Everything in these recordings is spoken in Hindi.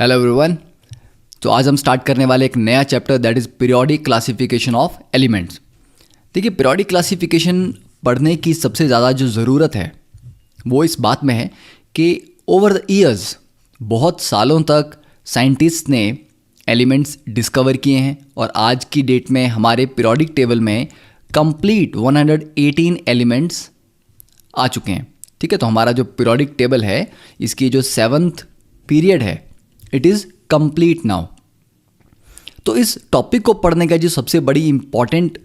Hello everyone. तो आज हम स्टार्ट करने वाले एक नया chapter that is periodic classification of elements. देखिए, पीरियोडिक क्लासिफिकेशन पढ़ने की सबसे ज़्यादा जो ज़रूरत है वो इस बात में है कि ओवर द ईयर्स बहुत सालों तक साइंटिस्ट ने एलिमेंट्स डिस्कवर किए हैं और आज की डेट में हमारे पीरियोडिक टेबल में कंप्लीट 118 एलिमेंट्स आ चुके हैं। ठीक है, तो हमारा जो पीरियोडिक टेबल है इसकी जो 7th पीरियड है इट इज़ कंप्लीट नाउ। तो इस टॉपिक को पढ़ने का जो सबसे बड़ी इंपॉर्टेंट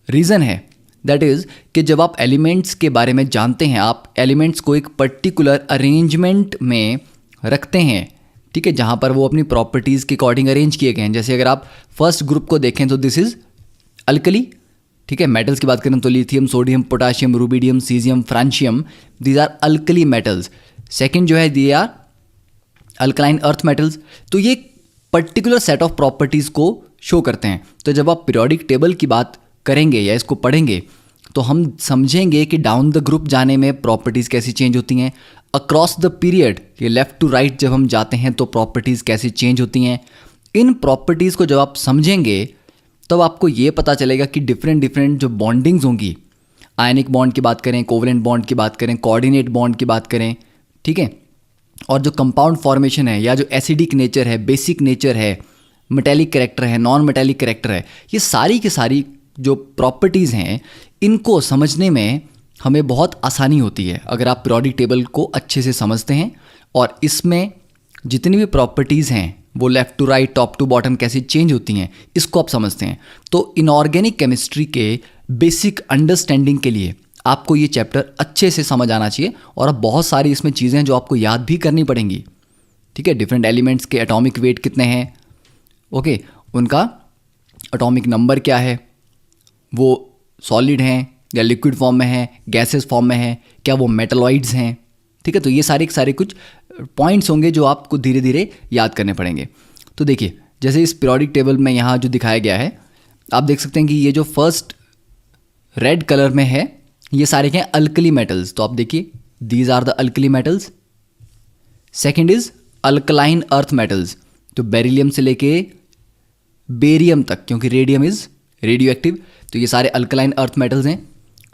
रीज़न है दैट इज़ कि जब आप एलिमेंट्स के बारे में जानते हैं, आप एलिमेंट्स को एक पर्टिकुलर अरेंजमेंट में रखते हैं। ठीक है, जहाँ पर वो अपनी प्रॉपर्टीज़ के अकॉर्डिंग अरेंज किए गए हैं। जैसे अगर आप फर्स्ट ग्रुप को देखें तो दिस इज़ अल्कली। ठीक है, मेटल्स की बात करें तो lithium, sodium, potassium, rubidium, caesium, francium, these are alkali metals. Second जो है they are alkaline earth metals. तो ये पर्टिकुलर सेट ऑफ प्रॉपर्टीज़ को शो करते हैं। तो जब आप पीरियोडिक टेबल की बात करेंगे या इसको पढ़ेंगे तो हम समझेंगे कि डाउन द ग्रुप जाने में प्रॉपर्टीज़ कैसी चेंज होती हैं, अक्रॉस द पीरियड ये लेफ़्ट टू राइट जब हम जाते हैं तो प्रॉपर्टीज़ कैसी चेंज होती हैं। इन प्रॉपर्टीज़ को जब आप समझेंगे तब आपको ये पता चलेगा कि डिफरेंट जो बॉन्डिंग्स होंगी, आयनिक बॉन्ड की बात करें, कोवलेंट बॉन्ड की बात करें, कोऑर्डिनेट बॉन्ड की बात करें, ठीक है, और जो कंपाउंड फॉर्मेशन है या जो एसिडिक नेचर है, बेसिक नेचर है, मेटेलिक कैरेक्टर है, नॉन मेटेलिक कैरेक्टर है, ये सारी की सारी जो प्रॉपर्टीज़ हैं इनको समझने में हमें बहुत आसानी होती है अगर आप पीरियोडिक टेबल को अच्छे से समझते हैं। और इसमें जितनी भी प्रॉपर्टीज़ हैं वो left to right, top to bottom कैसी चेंज होती हैं इसको आप समझते हैं। तो इनऑर्गेनिक केमिस्ट्री के बेसिक अंडरस्टैंडिंग के लिए आपको ये चैप्टर अच्छे से समझ आना चाहिए। और अब बहुत सारी इसमें चीज़ें हैं जो आपको याद भी करनी पड़ेंगी। ठीक है, डिफरेंट एलिमेंट्स के एटॉमिक वेट कितने हैं, ओके, उनका एटॉमिक नंबर क्या है, वो सॉलिड हैं या लिक्विड फॉर्म में है, गैसेस फॉर्म में है, क्या वो मेटलॉइड्स हैं। ठीक है, तो ये सारे कुछ पॉइंट्स होंगे जो आपको धीरे धीरे याद करने पड़ेंगे। तो देखिए, जैसे इस पीरियोडिक टेबल में यहाँ जो दिखाया गया है आप देख सकते हैं कि ये जो फर्स्ट रेड कलर में है ये सारे क्या हैं, अल्कली मेटल्स। तो आप देखिए these are the alkali metals. Second is alkaline earth metals, तो बेरिलियम से लेके बेरियम तक, क्योंकि रेडियम इज रेडियो एक्टिव, तो ये सारे अल्कलाइन अर्थ मेटल्स हैं।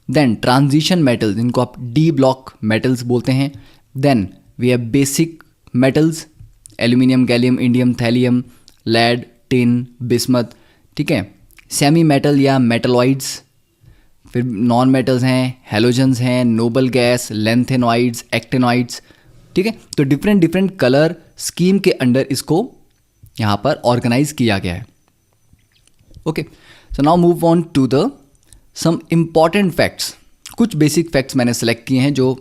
देन ट्रांजिशन मेटल्स, इनको आप डी ब्लॉक मेटल्स बोलते हैं। Then we have basic metals, aluminium, gallium, indium, thallium, lead, tin, bismuth. ठीक है, सेमी मेटल या मेटलॉइड्स, फिर नॉन मेटल्स हैं, हेलोजन्स हैं, नोबल गैस, लेंथेनॉइड्स, एक्टेनॉइड्स। ठीक है, तो डिफरेंट कलर स्कीम के अंडर इसको यहाँ पर ऑर्गेनाइज किया गया है। Okay, so now move on to the some important facts. कुछ बेसिक फैक्ट्स मैंने सेलेक्ट किए हैं जो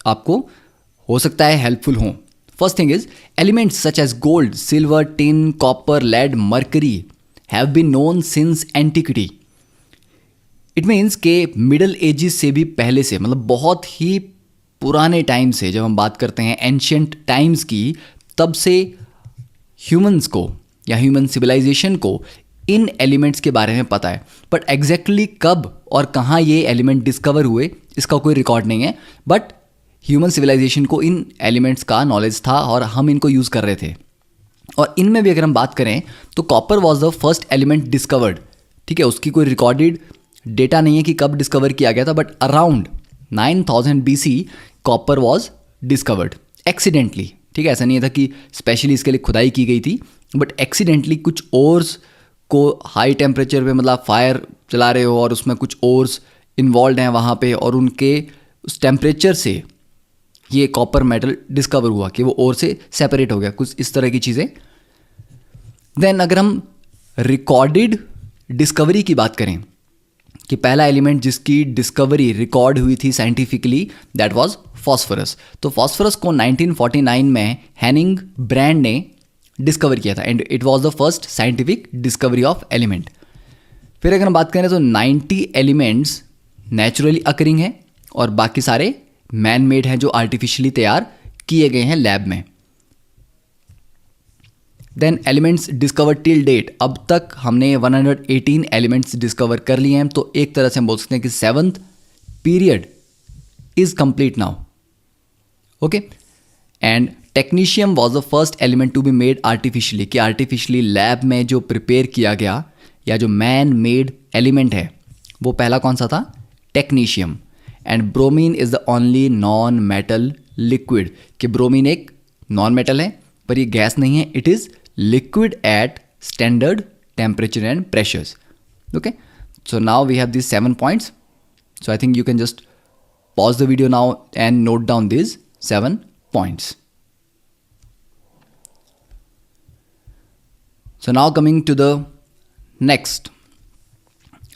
आपको हो सकता है हेल्पफुल हों। First thing is elements such as gold, silver, tin, copper, lead, mercury have been known since antiquity. It means के मिडल एजिस से भी पहले से, मतलब बहुत ही पुराने टाइम से, जब हम बात करते हैं एंशियंट टाइम्स की, तब से ह्यूमंस को या ह्यूमन सिविलाइजेशन को इन एलिमेंट्स के बारे में पता है। बट एग्जैक्टली कब और कहाँ ये एलिमेंट डिस्कवर हुए इसका कोई रिकॉर्ड नहीं है। बट ह्यूमन सिविलाइजेशन को इन एलिमेंट्स का नॉलेज था और हम इनको यूज़ कर रहे थे। और इनमें भी अगर हम बात करें तो copper was the first element discovered. ठीक है, उसकी कोई रिकॉर्डेड डेटा नहीं है कि कब डिस्कवर किया गया था, but around 9000 BC copper was discovered accidentally. ठीक है, ऐसा नहीं था कि स्पेशली इसके लिए खुदाई की गई थी, बट एक्सीडेंटली कुछ ओर्स को हाई टेम्परेचर पे, मतलब फायर चला रहे हो और उसमें कुछ ओर्स इन्वॉल्व हैं वहाँ पे, और उनके उस टेम्परेचर से ये कॉपर मेटल डिस्कवर हुआ कि वो ओर से सेपरेट हो गया, कुछ इस तरह की चीज़ें। देन अगर हम रिकॉर्डेड डिस्कवरी की बात करें कि पहला एलिमेंट जिसकी डिस्कवरी रिकॉर्ड हुई थी साइंटिफिकली दैट वाज फॉस्फोरस। तो फॉस्फोरस को 1949 में हैनिंग ब्रैंड ने डिस्कवर किया था and it was the first scientific discovery of element. फिर अगर हम बात करें तो 90 एलिमेंट्स नेचुरली अकरिंग हैं और बाकी सारे मैन मेड हैं जो आर्टिफिशियली तैयार किए गए हैं लैब में। Then elements discover till date, अब तक हमने 118 एलिमेंट्स डिस्कवर कर लिए हैं। तो एक तरह से हम बोल सकते हैं कि 7th period is complete now. Okay, and technetium was the first element to be made artificially, कि आर्टिफिशियली लैब में जो प्रिपेयर किया गया या जो मैन मेड एलिमेंट है वो पहला कौन सा था? Technetium. And bromine is the only non metal liquid, कि ब्रोमीन एक नॉन मेटल है पर ये गैस नहीं है, it is liquid at standard temperature and pressures. Okay, so now we have these 7 points. So I think you can just pause the video now and note down these 7 points. So now coming to the next,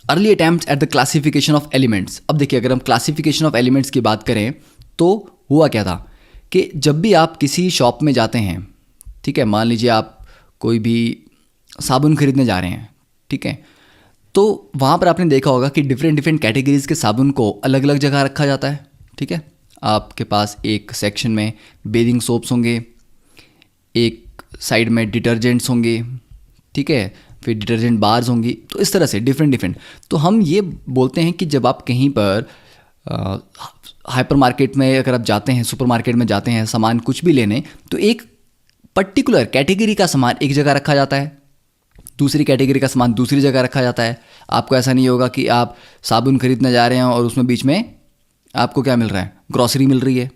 early attempts at the classification of elements. अब देखिए, अगर हम classification of elements की बात करें तो हुआ क्या था कि जब भी आप किसी शॉप में जाते हैं, ठीक है, मान लीजिए आप कोई भी साबुन खरीदने जा रहे हैं, ठीक है, तो वहाँ पर आपने देखा होगा कि डिफरेंट कैटेगरीज़ के साबुन को अलग अलग जगह रखा जाता है, ठीक है। आपके पास एक सेक्शन में बेदिंग सोप्स होंगे, एक साइड में डिटर्जेंट्स होंगे, ठीक है, फिर डिटर्जेंट बार्स होंगी, तो इस तरह से डिफरेंट। तो हम ये बोलते हैं कि जब आप कहीं पर हाइपर मार्केट में अगर आप जाते हैं, सुपर मार्केट में जाते हैं सामान कुछ भी लेने, तो एक पर्टिकुलर कैटेगरी का सामान एक जगह रखा जाता है, दूसरी कैटेगरी का सामान दूसरी जगह रखा जाता है। आपको ऐसा नहीं होगा कि आप साबुन खरीदने जा रहे हैं और उसमें बीच में आपको क्या मिल रहा है, ग्रॉसरी मिल रही है,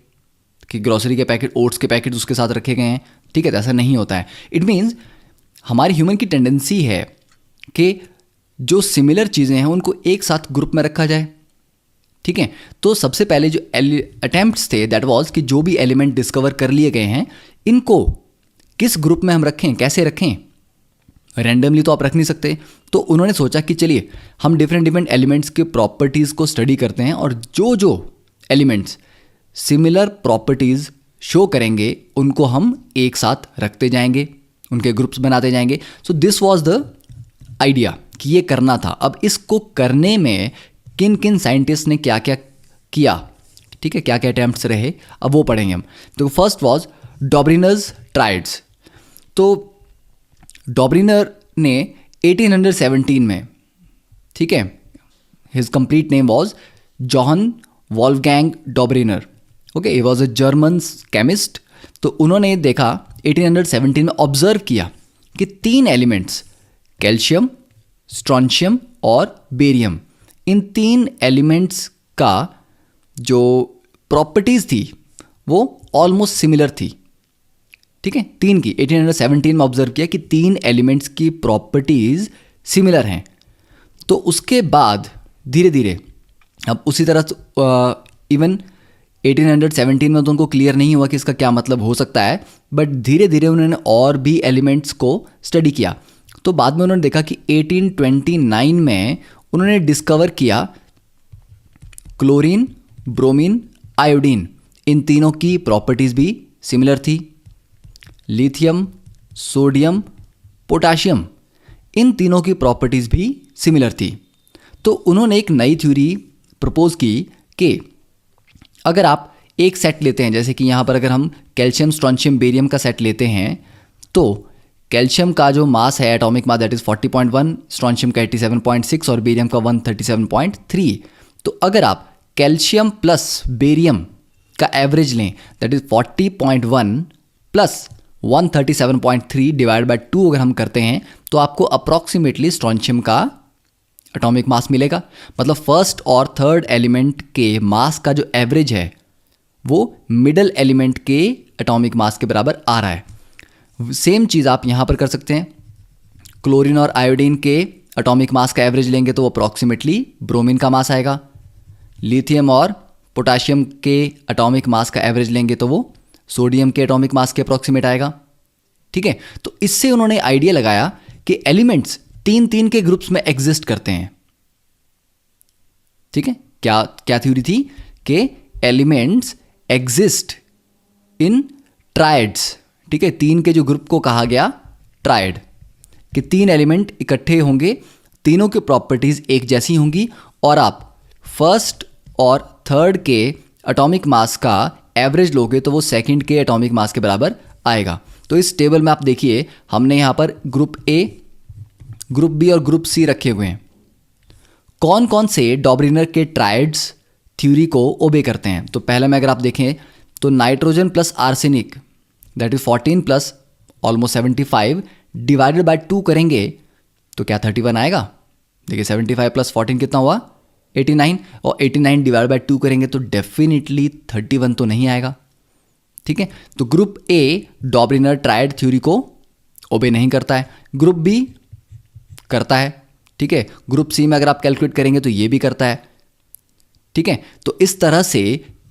कि ग्रॉसरी के पैकेट, ओट्स के पैकेट उसके साथ रखे गए हैं, ठीक है, तो ऐसा नहीं होता है। इट मीन्स हमारी ह्यूमन की टेंडेंसी है कि जो सिमिलर चीज़ें हैं उनको एक साथ ग्रुप में रखा जाए, ठीक है। तो सबसे पहले जो अटेम्प्ट्स थे दैट वाज कि जो भी एलिमेंट डिस्कवर कर लिए गए हैं इनको किस ग्रुप में हम रखें, कैसे रखें, रैंडमली तो आप रख नहीं सकते। तो उन्होंने सोचा कि चलिए हम डिफरेंट एलिमेंट्स के प्रॉपर्टीज़ को स्टडी करते हैं और जो जो एलिमेंट्स सिमिलर प्रॉपर्टीज़ शो करेंगे उनको हम एक साथ रखते जाएंगे, उनके ग्रुप्स बनाते जाएंगे। So this was the idea कि ये करना था। अब इसको करने में किन किन साइंटिस्ट ने क्या क्या किया, ठीक है, क्या क्या अटैम्प्ट्स रहे, अब वो पढ़ेंगे हम। तो फर्स्ट वाज डॉब्रिनर्स ट्राइड्स। तो डॉब्रिनर ने 1817 में, ठीक है, his complete name was Johann Wolfgang Dobereiner. Okay, he was a German chemist. तो उन्होंने देखा 1817 में ऑब्जर्व किया कि 3 एलिमेंट्स, कैल्शियम, स्ट्रॉन्शियम और बेरियम, इन 3 एलिमेंट्स का जो प्रॉपर्टीज़ थी वो ऑलमोस्ट सिमिलर थी, ठीक है, 3 की 1817 में ऑब्जर्व किया कि 3 एलिमेंट्स की प्रॉपर्टीज़ सिमिलर हैं। तो उसके बाद धीरे धीरे, अब उसी तरह इवन 1817 में तो उनको क्लियर नहीं हुआ कि इसका क्या मतलब हो सकता है, बट धीरे धीरे उन्होंने और भी एलिमेंट्स को स्टडी किया। तो बाद में उन्होंने देखा कि 1829 में उन्होंने डिस्कवर किया क्लोरीन, ब्रोमीन, आयोडीन, इन तीनों की प्रॉपर्टीज़ भी सिमिलर थी। लिथियम, सोडियम, पोटाशियम, इन तीनों की प्रॉपर्टीज़ भी सिमिलर थी। तो उन्होंने एक नई थ्योरी प्रपोज की कि अगर आप एक सेट लेते हैं, जैसे कि यहाँ पर अगर हम कैल्शियम, स्ट्रॉन्शियम, बेरियम का सेट लेते हैं, तो कैल्शियम का जो मास है, atomic mass, that is 40.1, strontium का 87.6 और बेरियम का 137.3। तो अगर आप कैल्शियम प्लस बेरियम का एवरेज लें, that is 40.1 plus 137.3 divide by 2 अगर हम करते हैं, तो आपको अप्रॉक्सीमेटली स्ट्रॉन्शियम का एटॉमिक मास मिलेगा। मतलब फर्स्ट और थर्ड एलिमेंट के मास का जो एवरेज है वो मिडल एलिमेंट के एटॉमिक मास के बराबर आ रहा है। सेम चीज़ आप यहाँ पर कर सकते हैं। क्लोरीन और आयोडीन के एटॉमिक मास का एवरेज लेंगे तो वो अप्रॉक्सीमेटली ब्रोमीन का मास आएगा। लिथियम और पोटाशियम के एटॉमिक मास का एवरेज लेंगे तो वो सोडियम के एटॉमिक मास के अप्रॉक्सीमेट आएगा, ठीक है। तो इससे उन्होंने आइडिया लगाया कि एलिमेंट्स 3-3 के ग्रुप्स में एग्जिस्ट करते हैं, ठीक है। क्या क्या थ्योरी थी कि एलिमेंट्स एग्जिस्ट इन ट्राइड्स, ठीक है। 3 के जो ग्रुप को कहा गया ट्राइड, कि 3 एलिमेंट इकट्ठे होंगे, तीनों की प्रॉपर्टीज एक जैसी होंगी और आप फर्स्ट और थर्ड के एटॉमिक मास का एवरेज लोगे तो वो सेकंड के एटॉमिक मास के बराबर आएगा। तो इस टेबल में आप देखिए हमने यहाँ पर ग्रुप ए, ग्रुप बी और ग्रुप सी रखे हुए हैं। कौन कौन से डॉब्रिनर के ट्राइड्स थ्योरी को ओबे करते हैं। तो पहले में अगर आप देखें तो nitrogen plus arsenic, that is 14 plus almost 75 divided by 2 करेंगे तो क्या 31 आएगा? देखिए 75 प्लस 14 कितना हुआ? 89, और 89 डिवाइड बाय 2 करेंगे तो डेफिनेटली 31 तो नहीं आएगा। ठीक है, तो ग्रुप ए डॉबरिनर ट्रायड थ्योरी को ओबे नहीं करता है, ग्रुप बी करता है। ठीक है, ग्रुप सी में अगर आप कैलकुलेट करेंगे तो ये भी करता है। ठीक है, तो इस तरह से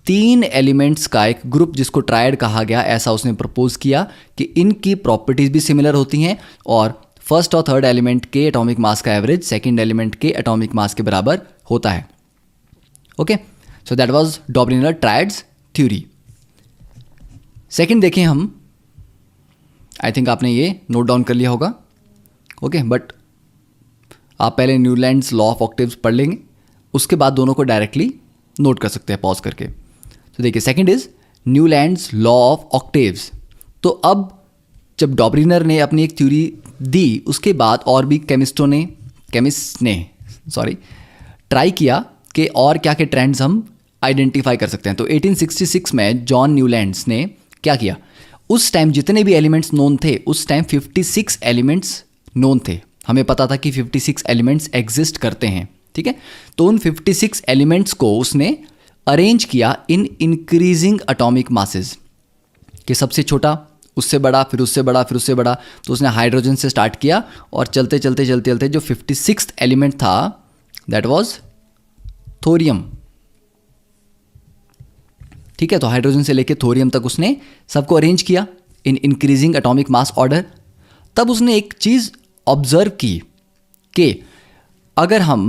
3 एलिमेंट्स का एक ग्रुप जिसको ट्रायड कहा गया, ऐसा उसने प्रपोज किया कि इनकी प्रॉपर्टीज भी सिमिलर होती हैं और फर्स्ट और थर्ड एलिमेंट के एटॉमिक मास का एवरेज सेकंड एलिमेंट के एटॉमिक मास के बराबर होता है। Okay, so that was Dobereiner triads theory. Second देखें हम, आई थिंक आपने ये नोट डाउन कर लिया होगा। ओके, बट आप पहले न्यूलैंड्स लॉ ऑफ ऑक्टेव्स पढ़ लेंगे, उसके बाद दोनों को डायरेक्टली नोट कर सकते हैं पॉज करके। तो देखिए second is Newlands law of octaves. तो अब जब डॉबरिनर ने अपनी एक थ्योरी दी, उसके बाद और भी केमिस्ट ने ट्राई किया कि और क्या के ट्रेंड्स हम आइडेंटिफाई कर सकते हैं। तो 1866 में जॉन न्यूलैंड्स ने क्या किया, उस टाइम जितने भी एलिमेंट्स नोन थे, उस टाइम 56 एलिमेंट्स नोन थे। हमें पता था कि 56 एलिमेंट्स एग्जिस्ट करते हैं। ठीक है, तो उन 56 एलिमेंट्स को उसने अरेंज किया इन इंक्रीजिंग एटॉमिक मासेस, कि सबसे छोटा, उससे बड़ा, फिर उससे बड़ा, फिर उससे बड़ा। तो उसने हाइड्रोजन से स्टार्ट किया और चलते चलते चलते चलते जो 56th एलिमेंट था दैट वाज थोरियम। ठीक है, तो हाइड्रोजन से लेके थोरियम तक उसने सबको अरेंज किया in increasing atomic mass order. तब उसने एक चीज़ ऑब्जर्व की कि अगर हम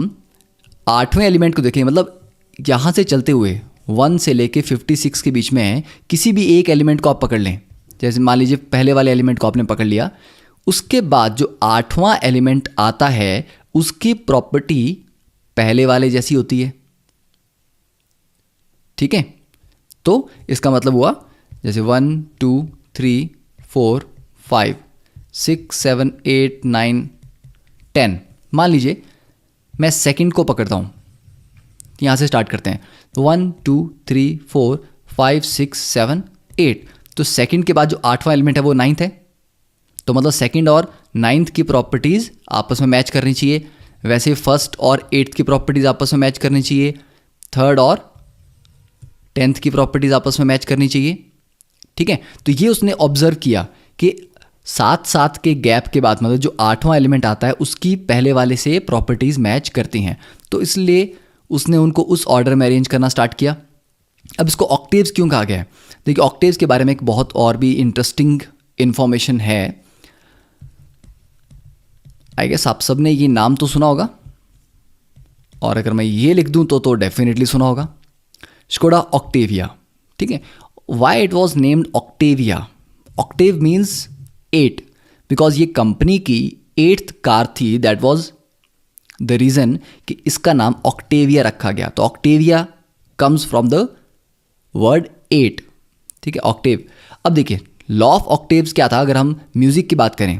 8वें एलिमेंट को देखें, मतलब यहाँ से चलते हुए 1 से लेके 56 के बीच में किसी भी एक एलिमेंट को आप पकड़ लें, जैसे मान लीजिए पहले वाले एलिमेंट को आपने पकड़ लिया, उसके बाद जो 8वां एलिमेंट आता है उसकी प्रॉपर्टी पहले वाले जैसी होती है। ठीक है, तो इसका मतलब हुआ जैसे 1 2 3 4 5 6 7 8 9 10, मान लीजिए मैं सेकंड को पकड़ता हूँ, यहाँ से स्टार्ट करते हैं। तो 1 2 3 4 5 6 7 8, तो सेकंड के बाद जो 8वां एलिमेंट है वो 9th है। तो मतलब सेकंड और 9th की प्रॉपर्टीज़ आपस में मैच करनी चाहिए। वैसे फर्स्ट और 8th की प्रॉपर्टीज़ आपस में मैच करनी चाहिए, थर्ड और 10th की प्रॉपर्टीज़ आपस में मैच करनी चाहिए। ठीक है, तो ये उसने ऑब्जर्व किया कि 7 के गैप के बाद, मतलब जो 8वां एलिमेंट आता है उसकी पहले वाले से प्रॉपर्टीज़ मैच करती हैं। तो इसलिए उसने उनको उस ऑर्डर में अरेंज करना स्टार्ट किया। अब इसको ऑक्टेव्स क्यों कहा गया है? देखिए ऑक्टेव्स के बारे में एक बहुत और भी इंटरेस्टिंग इन्फॉर्मेशन है। आई गेस आप सब ने ये नाम तो सुना होगा, और अगर मैं ये लिख दूं तो डेफिनेटली सुना होगा, स्कोडा ऑक्टेविया। ठीक है, why it was named Octavia? Octave means 8, because ये कंपनी की 8th कार थी। दैट वॉज द रीज़न कि इसका नाम ऑक्टेविया रखा गया। तो Octavia comes from the word 8। ठीक है, ऑक्टेव। अब देखिए लॉ ऑफ ऑक्टेव्स क्या था। अगर हम म्यूज़िक की बात करें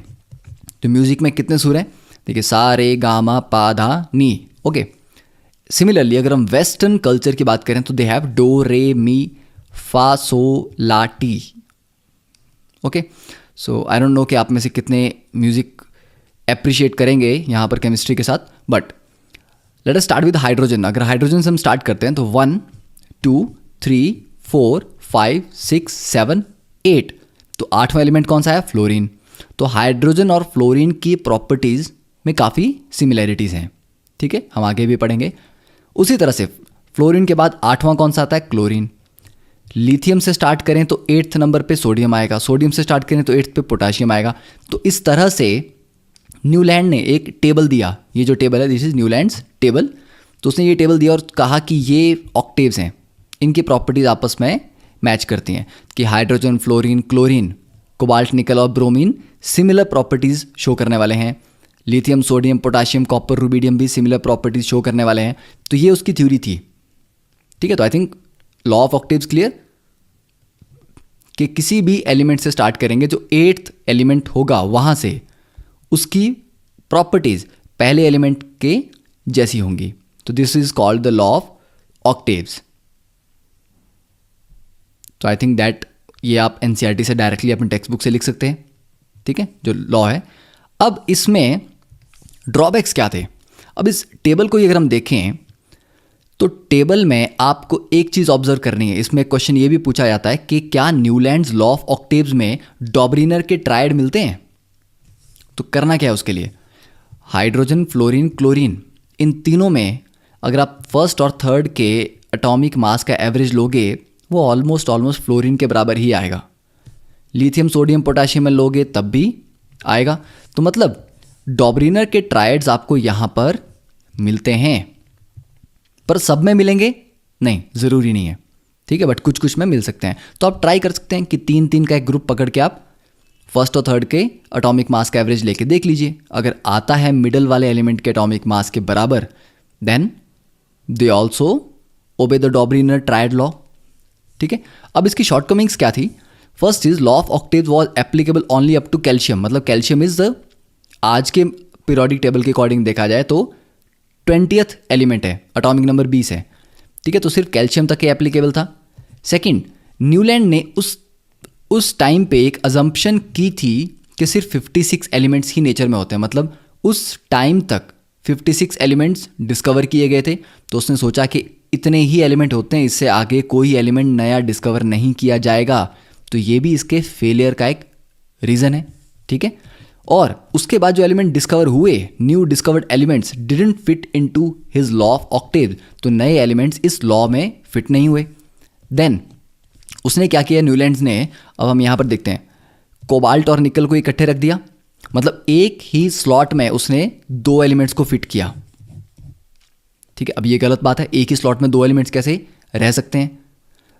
तो म्यूज़िक में कितने सुर हैं? देखिए सा रे गा मा पा धा नी। ओके, सिमिलरली अगर हम वेस्टर्न कल्चर की बात करें तो they have dough re mi fa so la ti. Okay, so I don't know कि आप में से कितने म्यूज़िक अप्रिशिएट करेंगे यहाँ पर केमिस्ट्री के साथ, but let us start with hydrogen. अगर हाइड्रोजन से हम स्टार्ट करते हैं तो 1 2 3 4 5 6 7 8, तो 8वां एलिमेंट कौन सा है? फ्लोरीन। तो हाइड्रोजन और फ्लोरीन की प्रॉपर्टीज़ में काफ़ी सिमिलैरिटीज़ हैं। ठीक है, हम आगे भी पढ़ेंगे। उसी तरह से फ्लोरीन के बाद 8वां कौन सा आता है? क्लोरीन। लिथियम से स्टार्ट करें तो 8th नंबर पे सोडियम आएगा, सोडियम से स्टार्ट करें तो 8th पे पोटाशियम आएगा। तो इस तरह से न्यूलैंड ने एक टेबल दिया, ये जो टेबल है दिस इज न्यूलैंड्स टेबल। तो उसने ये टेबल दिया और कहा कि ये ऑक्टेव्स हैं, इनकी प्रॉपर्टीज़ आपस में मैच करती हैं कि हाइड्रोजन, फ्लोरीन, क्लोरीन, कोबाल्ट, निकल और ब्रोमीन सिमिलर प्रॉपर्टीज़ शो करने वाले हैं। Lithium, sodium, potassium, copper, rubidium भी सिमिलर प्रॉपर्टीज़ शो करने वाले हैं। तो ये उसकी थ्योरी थी। ठीक है, तो I think law of octaves clear, कि किसी भी एलिमेंट से स्टार्ट करेंगे, जो 8th एलिमेंट होगा वहाँ से उसकी प्रॉपर्टीज़ पहले एलिमेंट के जैसी होंगी। तो this is called the law of octaves. तो आई थिंक दैट ये आप NCERT से डायरेक्टली अपने टेक्स्ट बुक से लिख सकते हैं, ठीक है, जो लॉ है। अब इसमें ड्रॉबैक्स क्या थे? अब इस टेबल को अगर हम देखें तो टेबल में आपको एक चीज़ ऑब्जर्व करनी है। इसमें क्वेश्चन ये भी पूछा जाता है कि क्या न्यूलैंड्स लॉ ऑफ ऑक्टेव्स में डॉब्रिनर के ट्रायड मिलते हैं? तो करना क्या है उसके लिए? हाइड्रोजन, फ्लोरीन, क्लोरीन, इन तीनों में अगर आप फर्स्ट और थर्ड के एटॉमिक मास का एवरेज लोगे वो ऑलमोस्ट फ्लोरीन के बराबर ही आएगा। लिथियम, सोडियम, पोटाशियम में लोगे तब भी आएगा। तो मतलब डॉब्रिनर के ट्रायड्स आपको यहाँ पर मिलते हैं, पर सब में मिलेंगे नहीं, ज़रूरी नहीं है, ठीक है, बट कुछ कुछ में मिल सकते हैं। तो आप ट्राई कर सकते हैं कि 3-3 का एक ग्रुप पकड़ के आप फर्स्ट और थर्ड के एटॉमिक मास का एवरेज लेके देख लीजिए। अगर आता है मिडल वाले एलिमेंट के एटॉमिक मास के बराबर, then they also obey the Dobereiner triad law, ठीक है। अब इसकी शॉर्टकमिंग्स क्या थी? First is law of octaves was applicable only up to calcium, मतलब कैल्शियम इज द, आज के पीरियोडिक टेबल के अकॉर्डिंग देखा जाए तो 20th एलिमेंट है, एटॉमिक नंबर 20 है, ठीक है, तो सिर्फ कैल्शियम तक ही एप्लीकेबल था। सेकंड, न्यूलैंड ने उस टाइम पे एक अजम्पशन की थी कि सिर्फ 56 एलिमेंट्स ही नेचर में होते हैं, मतलब उस टाइम तक 56 एलिमेंट्स डिस्कवर किए गए थे, तो उसने सोचा कि इतने ही एलिमेंट होते हैं, इससे आगे कोई एलिमेंट नया डिस्कवर नहीं किया जाएगा। तो ये भी इसके फेलियर का एक रीज़न है, ठीक है। और उसके बाद जो एलिमेंट डिस्कवर हुए, new discovered elements didn't fit into his law of Octave, तो नए एलिमेंट्स इस लॉ में फिट नहीं हुए। देन उसने क्या किया न्यूलैंड्स ने, अब हम यहाँ पर देखते हैं, कोबाल्ट और निकल को इकट्ठे रख दिया, मतलब एक ही स्लॉट में उसने 2 एलिमेंट्स को फिट किया, ठीक है। अब ये गलत बात है, एक ही स्लॉट में 2 एलिमेंट्स कैसे रह सकते हैं?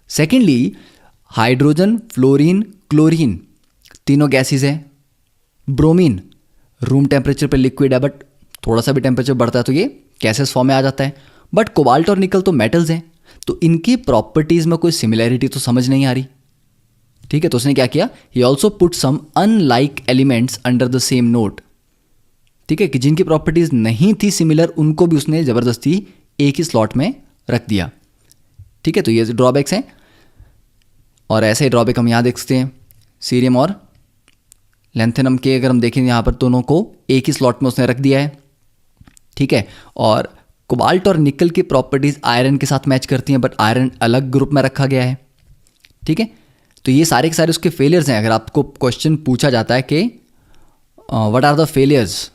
सेकेंडली, हाइड्रोजन, फ्लोरीन, क्लोरीन, तीनों गैसेस हैं। ब्रोमीन रूम टेम्परेचर पे लिक्विड है, बट थोड़ा सा भी टेम्परेचर बढ़ता है तो ये गैसेस फॉर्म में आ जाता है। बट कोबाल्ट और निकल तो मेटल्स हैं, तो इनकी प्रॉपर्टीज में कोई सिमिलैरिटी तो समझ नहीं आ रही, ठीक है। तो उसने क्या किया, he also put some unlike elements under the same note, ठीक है, कि जिनकी प्रॉपर्टीज नहीं थी सिमिलर, उनको भी उसने जबरदस्ती एक ही स्लॉट में रख दिया, ठीक है। तो ये ड्रॉबैक्स हैं, और ऐसे ही ड्रॉबैक हम यहाँ देख सकते हैं, सीरियम और लैंथेनम के अगर हम देखें यहाँ पर दोनों को एक ही स्लॉट में उसने रख दिया है, ठीक है। और कोबाल्ट और निकल की प्रॉपर्टीज आयरन के साथ मैच करती हैं, बट आयरन अलग ग्रुप में रखा गया है, ठीक है। तो ये सारे के सारे उसके फेलियर्स हैं। अगर आपको क्वेश्चन पूछा जाता है कि what are the failures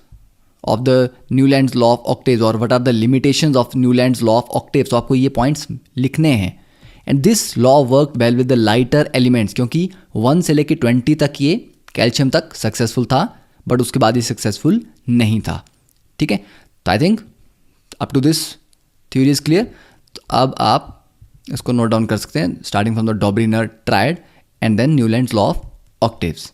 of the Newlands law of octaves और what are the limitations of Newlands law of octaves, तो आपको ये पॉइंट्स लिखने हैं। And this law work well with the lighter elements, क्योंकि 1 से लेकर 20 तक ये कैल्शियम तक सक्सेसफुल था, बट उसके बाद ये सक्सेसफुल नहीं था, ठीक है। तो I think up to this theory is clear. तो अब आप इसको नोट डाउन कर सकते हैं, starting from the Dobereiner triad and then Newlands law of octaves.